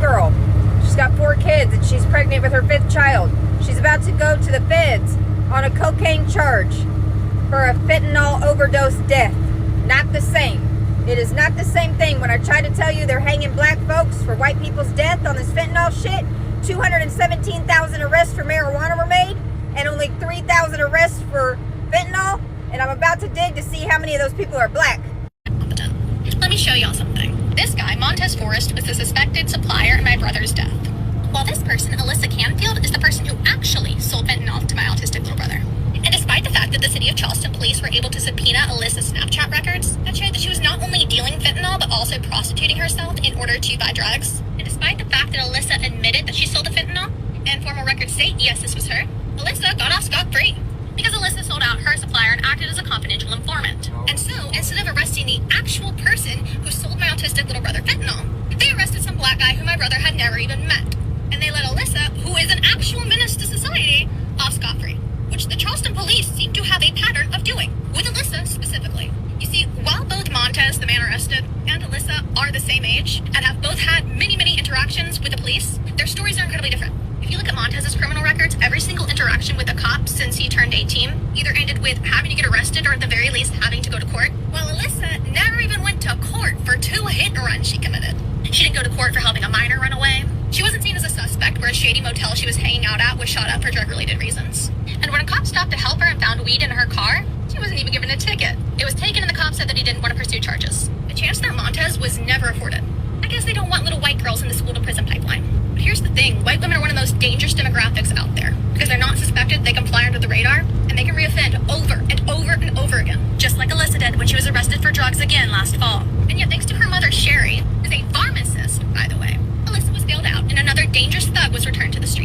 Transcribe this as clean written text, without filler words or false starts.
girl. She's got 4 kids and she's pregnant with her 5th child. She's about to go to the feds on a cocaine charge for a fentanyl overdose death. Not the same. It is not the same thing. When I tried to tell you they're hanging black folks for white people's death on this fentanyl shit, 217,000 arrests for marijuana were made and only 3,000 arrests for fentanyl, and I'm about to dig to see how many of those people are black. Let me show y'all something. This guy, Montez Forrest, was the suspected supplier in my brother's death. While this person, Alyssa Canfield, is the person who actually sold fentanyl to my autistic little brother. And despite the fact that the city of Charleston police were able to subpoena Alyssa's Snapchat records, that showed that she was not only dealing fentanyl, but also prostituting herself in order to buy drugs. And despite the fact that Alyssa admitted that she sold the fentanyl, and formal records state, yes, this was her, Alyssa got off scot-free. Because Alyssa sold out her supplier and acted as a confidential informant. And so, instead of arresting the actual person who sold my autistic little brother fentanyl, they arrested some black guy who my brother had never even met. And they let Alyssa, who is an actual menace to society, off scot-free, which the Charleston police seem to have a pattern of doing, with Alyssa specifically. You see, while both Montez, the man arrested, and Alyssa are the same age, and have both had many, many interactions with the police, their stories are incredibly different. If you look at Montez's criminal records, every single interaction with a cop since he turned 18 either ended with having to get arrested or at the very least having to go to court, while Alyssa never even went to court for 2 hit and runs she committed. She didn't go to court for helping a minor run away. She wasn't seen as a suspect where a shady motel she was hanging out at was shot up for drug-related reasons. And when a cop stopped to help her and found weed in her car, she wasn't even given a ticket. It was taken and the cop said that he didn't want to pursue charges. A chance that Montez was never afforded. I guess they don't want little white girls in the school-to-prison pipeline. But here's the thing, white women are one of those dangerous demographics out there. Because they're not suspected, they can fly under the radar, and they can reoffend over and over and over again. Just like Alyssa did when she was arrested for drugs again last fall. And yet, thanks to her mother, Sherry, who's a pharmacist, by the way, Alyssa was bailed out and another dangerous thug was returned to the street.